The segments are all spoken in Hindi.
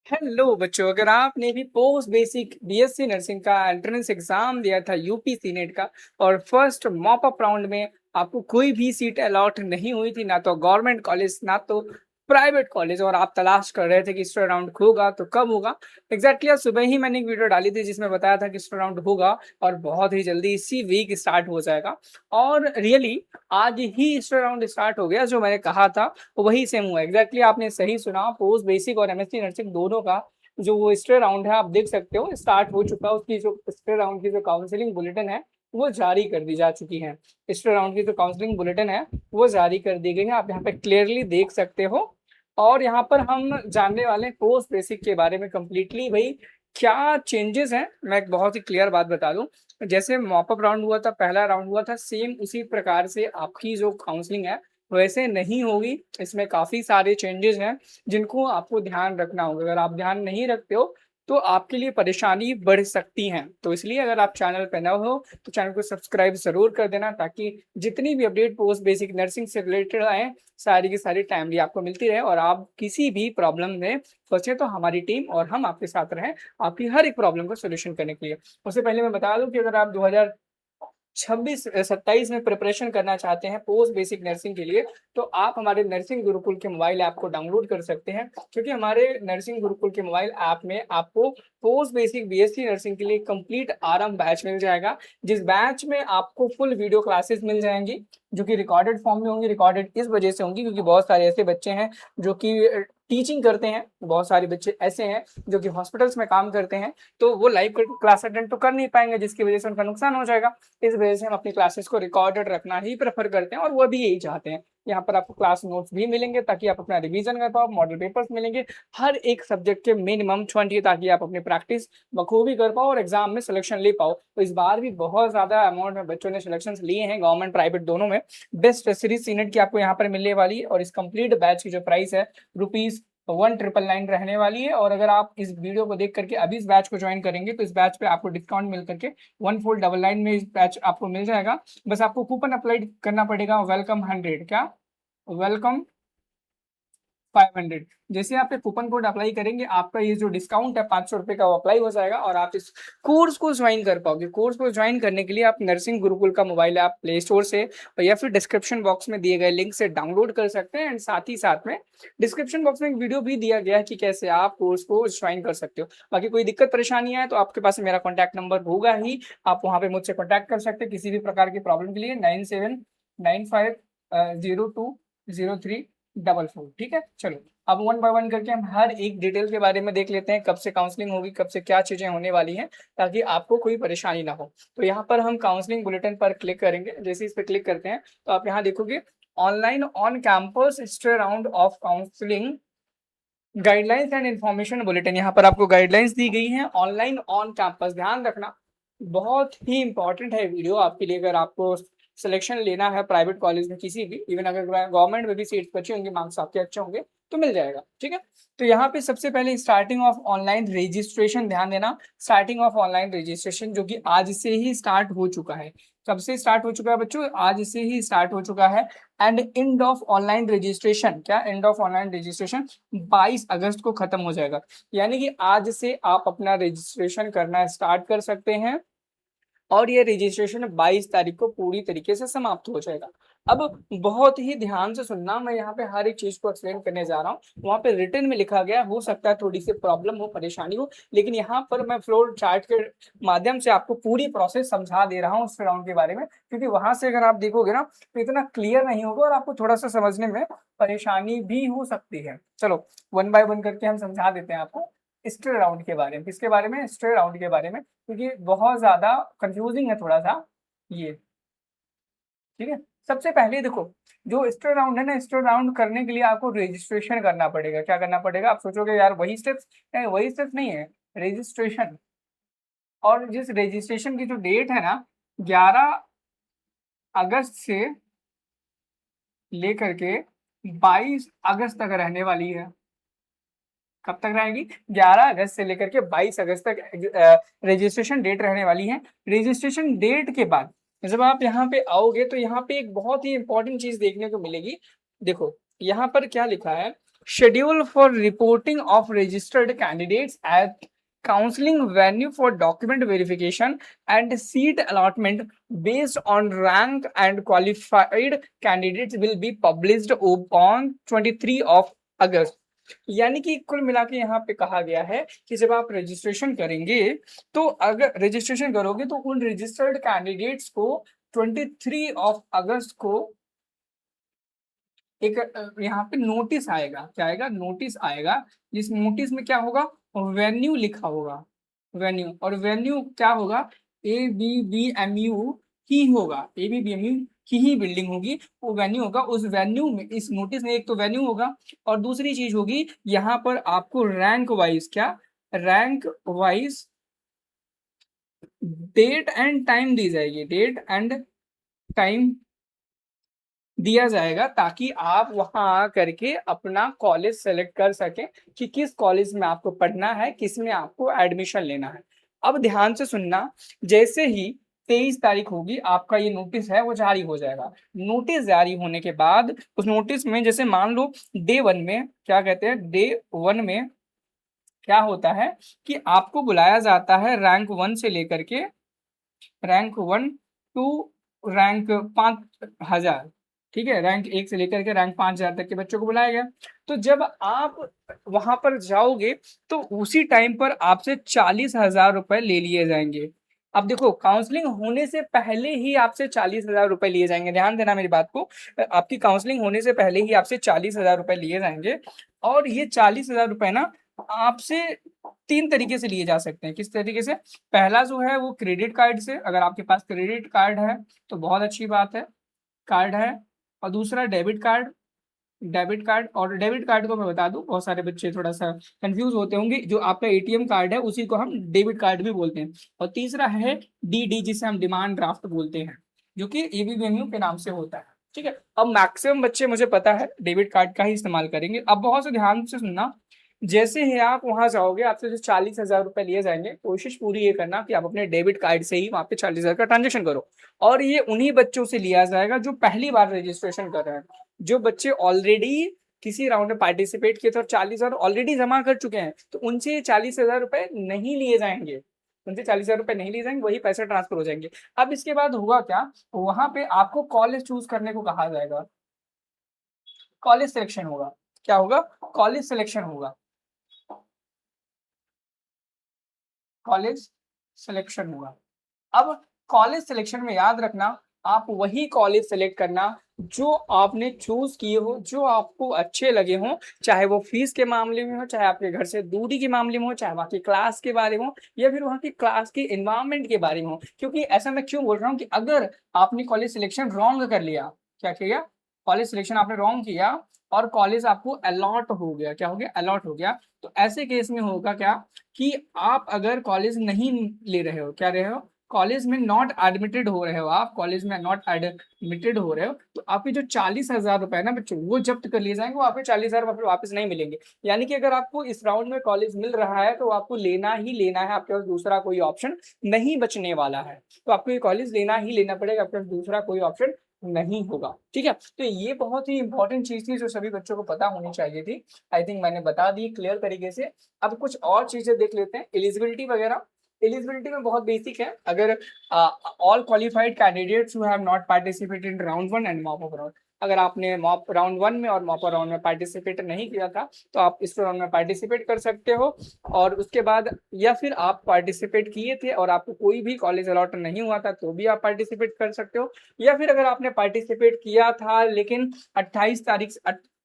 हेलो बच्चों, अगर आपने भी पोस्ट बेसिक बीएससी नर्सिंग का एंट्रेंस एग्जाम दिया था यूपी नेट का और फर्स्ट मॉप अप राउंड में आपको कोई भी सीट अलॉट नहीं हुई थी, ना तो गवर्नमेंट कॉलेज ना तो प्राइवेट कॉलेज, और आप तलाश कर रहे थे कि इस राउंड होगा तो कब होगा। एग्जैक्टली आज सुबह ही मैंने एक वीडियो डाली थी जिसमें बताया था कि इस राउंड होगा और बहुत ही जल्दी इसी वीक स्टार्ट हो जाएगा। और रियली आज ही इस राउंड स्टार्ट हो गया, जो मैंने कहा था वही सेम हुआ। एग्जैक्टली आपने सही सुना, पोस्ट बेसिक और एमएससी नर्सिंग दोनों का जो वो स्टे राउंड है आप देख सकते हो स्टार्ट हो चुका है। उसकी जो स्टे राउंड की जो काउंसलिंग बुलेटिन है वो जारी कर दी जा चुकी है। स्टे राउंड की जो काउंसलिंग बुलेटिन है वो जारी कर दी गई है, आप यहाँ पे क्लियरली देख सकते हो। और यहाँ पर हम जानने वाले हैं पोस्ट बेसिक के बारे में कंप्लीटली, भाई क्या चेंजेस हैं। मैं एक बहुत ही क्लियर बात बता दूं, जैसे मॉपअप राउंड हुआ था, पहला राउंड हुआ था, सेम उसी प्रकार से आपकी जो काउंसलिंग है वैसे नहीं होगी। इसमें काफी सारे चेंजेस हैं जिनको आपको ध्यान रखना होगा। अगर आप ध्यान नहीं रखते हो तो आपके लिए परेशानी बढ़ सकती है। तो इसलिए अगर आप चैनल पर नए हो तो चैनल को सब्सक्राइब जरूर कर देना, ताकि जितनी भी अपडेट पोस्ट बेसिक नर्सिंग से रिलेटेड आए सारी की सारी टाइमली आपको मिलती रहे, और आप किसी भी प्रॉब्लम में फंसे तो हमारी टीम और हम आपके साथ रहें आपकी हर एक प्रॉब्लम को सोल्यूशन करने के लिए। उससे पहले मैं बता दूं कि अगर आप 2026-27 में प्रिपरेशन करना चाहते हैं पोस्ट बेसिक नर्सिंग के लिए, तो आप हमारे नर्सिंग गुरुकुल के मोबाइल ऐप को डाउनलोड कर सकते हैं, क्योंकि हमारे नर्सिंग गुरुकुल के मोबाइल ऐप में आपको पोस्ट बेसिक बीएससी नर्सिंग के लिए कंप्लीट आरंभ बैच मिल जाएगा, जिस बैच में आपको फुल वीडियो क्लासेस मिल जाएंगी जो कि रिकॉर्डेड फॉर्म में होंगी। रिकॉर्डेड इस वजह से होंगी क्योंकि बहुत सारे ऐसे बच्चे हैं जो कि टीचिंग करते हैं, बहुत सारे बच्चे ऐसे हैं जो कि हॉस्पिटल्स में काम करते हैं, तो वो लाइव क्लास अटेंड तो कर नहीं पाएंगे, जिसकी वजह से उनका नुकसान हो जाएगा। इस वजह से हम अपनी क्लासेस को रिकॉर्डेड रखना ही प्रेफर करते हैं, और वो भी यही चाहते हैं। यहाँ पर आपको क्लास नोट्स भी मिलेंगे ताकि आप अपना रिवीजन कर पाओ, मॉडल पेपर्स मिलेंगे हर एक सब्जेक्ट के मिनिमम 20, ताकि आप अपनी प्रैक्टिस बखूबी कर पाओ और एग्जाम में सिलेक्शन ले पाओ। तो इस बार भी बहुत ज्यादा अमाउंट में बच्चों ने सिलेक्शन लिए हैं, गवर्नमेंट प्राइवेट दोनों में। बेस्ट सीरीज सीनेट की आपको यहाँ पर मिलने वाली है, और इस कंप्लीट बैच की जो प्राइस है ₹1999 रहने वाली है। और अगर आप इस वीडियो को देख करके अभी इस बैच को ज्वाइन करेंगे तो इस बैच पे आपको डिस्काउंट मिल करके 1499 में इस बैच आपको मिल जाएगा। बस आपको कूपन अप्लाई करना पड़ेगा, वेलकम 100, क्या वेलकम 500। जैसे आप ये कूपन कोड अप्लाई करेंगे आपका ये जो डिस्काउंट है ₹500 का वो अप्लाई हो जाएगा, और आप इस कोर्स को ज्वाइन कर पाओगे। कोर्स को ज्वाइन करने के लिए आप नर्सिंग गुरुकुल का मोबाइल ऐप प्ले स्टोर से या फिर डिस्क्रिप्शन बॉक्स में दिए गए लिंक से डाउनलोड कर सकते हैं। एंड साथ ही साथ में डिस्क्रिप्शन बॉक्स में एक वीडियो भी दिया गया है कि कैसे आप कोर्स को ज्वाइन कर सकते हो। बाकी कोई दिक्कत परेशानी है तो आपके पास मेरा कॉन्टैक्ट नंबर होगा ही, आप वहाँ पे मुझसे कॉन्टैक्ट कर सकते हैं किसी भी प्रकार की प्रॉब्लम के लिए। 9795020344। ठीक है, चलो अब वन बाय वन करके हम हर एक डिटेल के बारे में देख लेते हैं, कब से काउंसलिंग होगी, कब से क्या चीजें होने वाली हैं, ताकि आपको कोई परेशानी ना हो। तो यहाँ पर हम काउंसलिंग बुलेटिन पर क्लिक करेंगे। जैसे इस पर क्लिक करते हैं तो आप यहाँ देखोगे online on campus stay round of counselling guidelines and information bulletin. यहाँ पर आपको गाइडलाइंस दी गई हैं ऑनलाइन ऑन कैंपस। ध्यान रखना, बहुत ही इंपॉर्टेंट है वीडियो आपके लिए। अगर आपको सिलेक्शन लेना है प्राइवेट कॉलेज में किसी भी, इवन अगर गवर्नमेंट में भी सीट्स बची होंगी, मार्क्स आपके अच्छे होंगे तो मिल जाएगा। ठीक है, तो यहाँ पे सबसे पहले स्टार्टिंग ऑफ ऑनलाइन रजिस्ट्रेशन, ध्यान देना, स्टार्टिंग ऑफ ऑनलाइन रजिस्ट्रेशन जो कि आज से ही स्टार्ट हो चुका है। कब से स्टार्ट हो चुका है बच्चों? आज से ही स्टार्ट हो चुका है। And end of online registration, क्या एंड ऑफ ऑनलाइन रजिस्ट्रेशन 22 अगस्त को खत्म हो जाएगा। यानी कि आज से आप अपना रजिस्ट्रेशन करना स्टार्ट कर सकते हैं, और ये रजिस्ट्रेशन 22 तारीख को पूरी तरीके से समाप्त हो जाएगा। अब बहुत ही ध्यान से सुनना, मैं यहाँ पे हर एक चीज को एक्सप्लेन करने जा रहा हूँ। वहां पे रिटर्न में लिखा गया, हो सकता है थोड़ी सी प्रॉब्लम हो, परेशानी हो, लेकिन यहाँ पर मैं फ्लो चार्ट के माध्यम से आपको पूरी प्रोसेस समझा दे रहा हूँ उस राउंड के बारे में, क्योंकि वहां से अगर आप देखोगे ना तो इतना क्लियर नहीं होगा और आपको थोड़ा सा समझने में परेशानी भी हो सकती है। चलो वन बाय वन करके हम समझा देते हैं आपको स्टे राउंड के बारे में। किसके बारे में? स्टे राउंड के बारे में, क्योंकि बहुत ज्यादा कंफ्यूजिंग है थोड़ा सा ये। ठीक है, सबसे पहले देखो, जो स्टे राउंड है ना, स्टे राउंड करने के लिए आपको रजिस्ट्रेशन करना पड़ेगा। क्या करना पड़ेगा? आप सोचोगे यार वही स्टेप्स, वही स्टेप्स नहीं है, रजिस्ट्रेशन। और जिस रजिस्ट्रेशन की जो डेट है ना, 11 अगस्त से लेकर के 22 अगस्त तक रहने वाली है। कब तक रहेगी? 11 अगस्त से लेकर के 22 अगस्त तक रजिस्ट्रेशन डेट रहने वाली है। रजिस्ट्रेशन डेट के बाद जब आप यहाँ पे आओगे तो यहाँ पे एक बहुत ही इंपॉर्टेंट चीज देखने को मिलेगी। देखो यहाँ पर क्या लिखा है, schedule for reporting of registered candidates at counseling venue for document verification and seat allotment based on rank and qualified candidates will be published on 23 of अगस्त। यानी कि कुल मिला के यहाँ पे कहा गया है कि जब आप रजिस्ट्रेशन करेंगे तो अगर रजिस्ट्रेशन करोगे तो उन रजिस्टर्ड कैंडिडेट्स को 23 ऑफ अगस्त को एक यहाँ पे नोटिस आएगा। क्या आएगा? नोटिस आएगा। जिस नोटिस में क्या होगा? वेन्यू लिखा होगा। वेन्यू, और वेन्यू क्या होगा? ABBMU ही होगा। ABBMU की ही बिल्डिंग होगी, वो वेन्यू होगा। उस वेन्यू में, इस नोटिस में एक तो वेन्यू होगा और दूसरी चीज होगी यहाँ पर आपको रैंक वाइज, क्या rank wise date and time दी जाएगी। डेट एंड टाइम दिया जाएगा ताकि आप वहां आ करके अपना कॉलेज सेलेक्ट कर सकें कि किस कॉलेज में आपको पढ़ना है, किस में आपको एडमिशन लेना है। अब ध्यान से सुनना, जैसे ही 23 तारीख होगी आपका ये नोटिस है वो जारी हो जाएगा। नोटिस जारी होने के बाद उस नोटिस में जैसे मान लो डे 1 में, क्या कहते हैं, डे 1 में क्या होता है कि आपको बुलाया जाता है रैंक 1 से लेकर के रैंक 1 टू रैंक 5000। ठीक है, रैंक 1 से लेकर के रैंक 5000 तक के बच्चों को बुलाया गया। तो जब आप वहां पर जाओगे तो उसी टाइम पर आपसे 40,000 रुपए ले लिए जाएंगे। अब देखो, काउंसलिंग होने से पहले ही आपसे 40,000 रुपए लिए जाएंगे। ध्यान देना मेरी बात को, आपकी काउंसलिंग होने से पहले ही आपसे 40,000 रुपए लिए जाएंगे। और ये 40,000 रुपए ना आपसे 3 तरीके से लिए जा सकते हैं। किस तरीके से? पहला जो है वो क्रेडिट कार्ड से, अगर आपके पास क्रेडिट कार्ड है तो बहुत अच्छी बात है, कार्ड है। और दूसरा डेबिट कार्ड। डेबिट कार्ड, और डेबिट कार्ड को मैं बता दूं, बहुत सारे बच्चे थोड़ा सा कंफ्यूज होते होंगे, जो आपका एटीएम कार्ड है उसी को हम डेबिट कार्ड भी बोलते हैं। और तीसरा है DD, जिसे हम डिमांड ड्राफ्ट बोलते हैं, जो कि ABBMU के नाम से होता है। ठीक है, अब मैक्सिमम बच्चे, मुझे पता है, डेबिट कार्ड का ही इस्तेमाल करेंगे। अब बहुत से ध्यान से सुनना, जैसे ही आप वहां जाओगे आपसे जो 40,000 रुपए लिए जाएंगे, कोशिश पूरी ये करना कि आप अपने डेबिट कार्ड से ही वहां पे 40,000 का ट्रांजेक्शन करो। और ये उन्हीं बच्चों से लिया जाएगा जो पहली बार रजिस्ट्रेशन कर रहे हैं। जो बच्चे ऑलरेडी किसी राउंड में पार्टिसिपेट किए थे और 40,000 ऑलरेडी जमा कर चुके हैं, तो उनसे 40,000 रुपए नहीं लिए जाएंगे। उनसे 40,000 रुपए नहीं लिए जाएंगे, वही पैसे ट्रांसफर हो जाएंगे। अब इसके बाद होगा क्या, वहां पे आपको कॉलेज चूज करने को कहा जाएगा। कॉलेज सिलेक्शन होगा। क्या होगा? कॉलेज सिलेक्शन होगा। कॉलेज सिलेक्शन हुआ। अब कॉलेज सिलेक्शन में याद रखना, आप वही कॉलेज सेलेक्ट करना जो आपने चूज किए हो, जो आपको अच्छे लगे हो, चाहे वो फीस के मामले में हो, चाहे आपके घर से दूरी के मामले में हो, चाहे वहाँ की क्लास के बारे में हो, या फिर वहाँ की क्लास के एनवायरमेंट के बारे में हो। क्योंकि ऐसा मैं क्यों बोल रहा हूँ कि अगर आपने कॉलेज सिलेक्शन रॉन्ग कर लिया, क्या किया, कॉलेज सिलेक्शन आपने रॉन्ग किया और कॉलेज आपको अलॉट हो गया, क्या हो गया, अलॉट हो गया, तो ऐसे केस में होगा क्या कि आप अगर कॉलेज नहीं ले रहे हो, क्या रहे हो, कॉलेज में नॉट एडमिटेड हो रहे हो, आप कॉलेज में नॉट एडमिटेड हो रहे हो, तो आपके जो 40,000 रुपए ना बच्चों, वो जब्त कर लिए जाएंगे, वो आपके 40,000 वापस नहीं मिलेंगे। यानी कि अगर आपको इस राउंड में कॉलेज मिल रहा है तो आपको लेना ही लेना है, आपके पास दूसरा कोई ऑप्शन नहीं बचने वाला है। तो आपको ये कॉलेज लेना ही लेना पड़ेगा, आपके पास दूसरा कोई ऑप्शन नहीं होगा। ठीक है, तो ये बहुत ही इंपॉर्टेंट चीज थी जो सभी बच्चों को पता होनी चाहिए थी। आई थिंक मैंने बता दी क्लियर तरीके से। अब कुछ और चीजें देख लेते हैं, एलिजिबिलिटी वगैरह। एलिजिबिलिटी में बहुत बेसिक है। अगर all qualified candidates who have not participated in round 1 and mop round, अगर आपने मॉप राउंड 1 में और मॉप राउंड में पार्टिसिपेट नहीं किया था तो आप इस राउंड में पार्टिसिपेट कर सकते हो। और उसके बाद, या फिर आप पार्टिसिपेट किए थे और आपको कोई भी कॉलेज अलॉट नहीं हुआ था तो भी आप पार्टिसिपेट कर सकते हो। या फिर अगर आपने पार्टिसिपेट किया था लेकिन 28 तारीख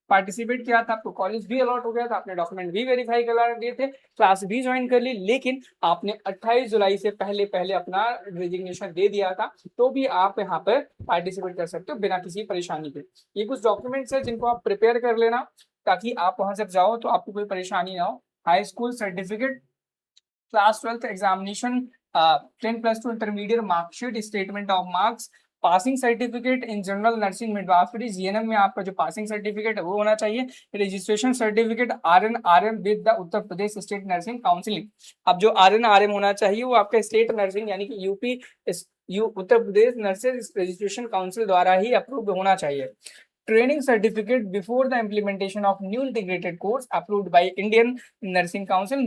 पार्टिसिपेट किया था, आपको कॉलेज भी अलॉट हो गया था, आपने डॉक्यूमेंट भी वेरीफाई करा दिए थे, क्लास भी ज्वाइन कर ली, लेकिन आपने 28 जुलाई से पहले पहले अपना रेजिग्नेशन दे दिया था, तो भी आप यहाँ पर पार्टिसिपेट कर सकते हो बिना किसी परेशानी के। ये कुछ डॉक्यूमेंट्स है जिनको आप प्रिपेयर कर लेना ताकि आप वहां जब जाओ तो आपको कोई परेशानी ना हो। High school certificate, class 12th examination, 10+2 intermediate marksheet, statement of marks, passing certificate in general nursing midwifery, GNM में आपका जो पासिंग सर्टिफिकेट है वो होना चाहिए। Registration certificate RN/RM with the Uttar Pradesh state nursing counselling. अब जो RN/RM होना चाहिए वो आपका स्टेट नर्सिंग यानी कि Uttar Pradesh nurses registration council द्वारा ही अप्रूव होना चाहिए। Training certificate before the implementation of new integrated course approved by Indian nursing council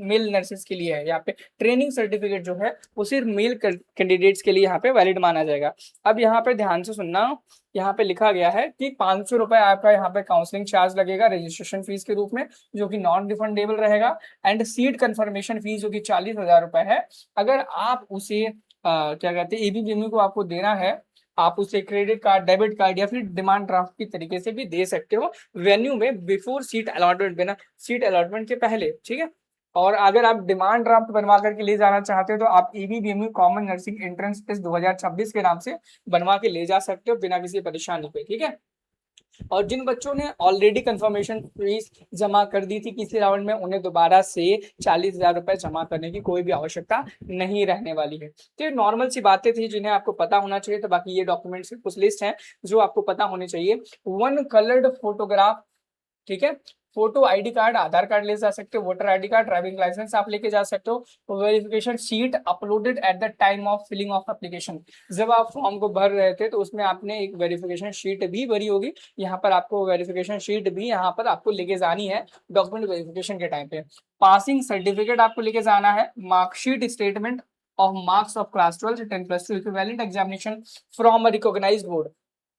mail nurses के लिए है। यहाँ पे ट्रेनिंग सर्टिफिकेट जो है वो सिर्फ मेल कैंडिडेट्स के लिए यहाँ पे वैलिड माना जाएगा। अब यहाँ पे ध्यान से सुनना, यहाँ पे लिखा गया है कि 500 रुपए आपका यहाँ पे काउंसलिंग चार्ज लगेगा रजिस्ट्रेशन फीस के रूप में, जो कि नॉन रिफंडेबल रहेगा। एंड सीट कंफर्मेशन फीस जो कि 40,000 रुपए है। अगर आप उसे क्या कहते हैं एबीबीएमयू को आपको देना है, आप उसे क्रेडिट कार्ड, डेबिट कार्ड या फिर डिमांड ड्राफ्ट की तरीके से भी दे सकते हो वेन्यू में बिफोर सीट अलॉटमेंट, बिना सीट अलॉटमेंट के पहले, ठीक है। और अगर आप डिमांड ड्राफ्ट बनवा करके ले जाना चाहते हो तो आप एबीबीएमयू कॉमन नर्सिंग एंट्रेंस टेस्ट 2026 के नाम से बनवा के ले जा सकते हो बिना किसी परेशानी के, ठीक है। और जिन बच्चों ने ऑलरेडी कंफर्मेशन फीस जमा कर दी थी किसी राउंड में, उन्हें दोबारा से 40,000 रुपए जमा करने की कोई भी आवश्यकता नहीं रहने वाली है। तो ये नॉर्मल सी बातें थी जिन्हें आपको पता होना चाहिए। तो बाकी ये डॉक्यूमेंट्स की कुछ लिस्ट है जो आपको पता होनी चाहिए। 1 कलर्ड फोटोग्राफ, ठीक है, photo ID card, Aadhaar card ले जा सकते हो, voter ID card, driving licence आप लेके जा सकते हो। Verification sheet uploaded at the time of filling of application, जब आप फॉर्म को भर रहे थे तो उसमें आपने एक वेरिफिकेशन शीट भी भरी होगी, यहाँ पर आपको वेरिफिकेशन शीट भी यहाँ पर आपको लेके जानी है डॉक्यूमेंट वेरिफिकेशन के टाइम पे। पासिंग सर्टिफिकेट आपको लेके जाना है, marksheet statement of marks of class 12 10+2 equivalent examination from a recognised board,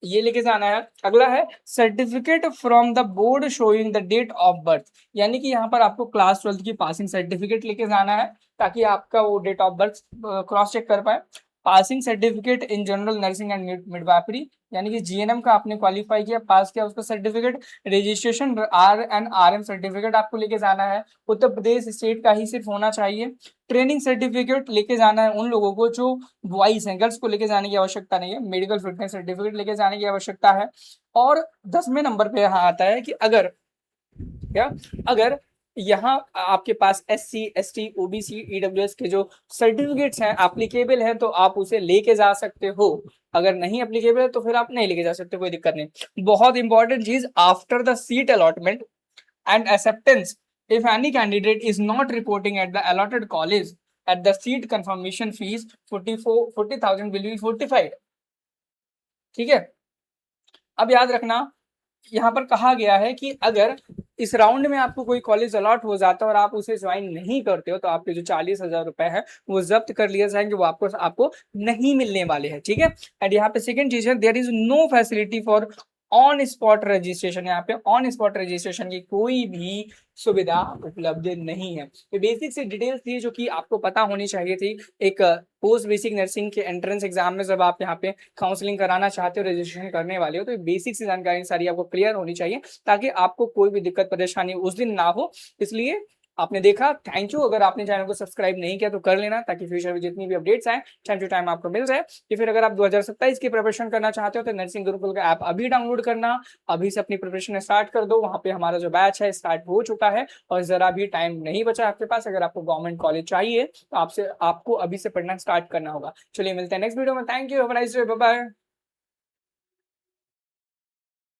ये लेके जाना है। अगला है certificate from the board showing the date of birth, यानी कि यहाँ पर आपको क्लास 12 की पासिंग सर्टिफिकेट लेके जाना है ताकि आपका वो date of birth cross check कर पाए। Passing certificate in general nursing and midwifery, यानी कि जीएनएम का आपने क्वालिफाई किया, पास किया, उसका सर्टिफिकेट। रजिस्ट्रेशन RN/RM सर्टिफिकेट आपको लेके जाना है, उत्तर प्रदेश स्टेट का ही सिर्फ होना चाहिए। ट्रेनिंग सर्टिफिकेट लेके जाना है उन लोगों को जो बॉयज हैं, गर्ल्स को लेके जाने की आवश्यकता नहीं है। मेडिकल फिटनेस सर्टिफिकेट लेके जाने की आवश्यकता है। और 10वें नंबर पे यहाँ आता है कि अगर यहाँ आपके पास SC ST OBC EWS के जो सर्टिफिकेट्स हैं एप्लीकेबल है तो आप उसे लेके जा सकते हो, अगर नहीं एप्लीकेबल है तो फिर आप नहीं लेके जा सकते, कोई दिक्कत नहीं। बहुत इंपॉर्टेंट चीज, after the seat allotment and acceptance, if any candidate is not reporting at the allotted college at the seat confirmation fees 40,000 will be fortified, ठीक है। अब याद रखना यहाँ पर कहा गया है कि अगर इस राउंड में आपको कोई कॉलेज अलॉट हो जाता है और आप उसे ज्वाइन नहीं करते हो तो आपके जो 40,000 रुपए है वो जब्त कर लिए जाएंगे, वो आपको नहीं मिलने वाले हैं, ठीक है। एंड यहाँ पे सेकंड चीज है, there is no facility for on spot registration, यहाँ पे ऑन स्पॉट रजिस्ट्रेशन की कोई भी सुविधा उपलब्ध नहीं है। ये बेसिक सी डिटेल्स थी जो कि आपको पता होनी चाहिए थी एक पोस्ट बेसिक नर्सिंग के एंट्रेंस एग्जाम में जब आप यहाँ पे काउंसलिंग कराना चाहते हो, रजिस्ट्रेशन करने वाले हो, तो बेसिक सी जानकारी सारी आपको क्लियर होनी चाहिए ताकि आपको कोई भी दिक्कत परेशानी उस दिन ना हो। इसलिए आपने देखा, थैंक यू। अगर आपने चैनल को सब्सक्राइब नहीं किया तो कर लेना ताकि फ्यूचर में जितनी भी अपडेट्स आए टाइम टू टाइम आपको मिल जाए। या फिर अगर आप 2027 की प्रिपरेशन करना चाहते हो तो नर्सिंग गुरुकुल का ऐप अभी डाउनलोड करना, अभी से अपनी प्रिपरेशन स्टार्ट कर दो। वहाँ पे हमारा जो बैच है स्टार्ट हो चुका है और जरा भी टाइम नहीं बचा आपके पास। अगर आपको गवर्नमेंट कॉलेज चाहिए तो आपको अभी से पढ़ना स्टार्ट करना होगा। चलिए मिलते हैं नेक्स्ट वीडियो में। Thank you, have a nice day, bye bye.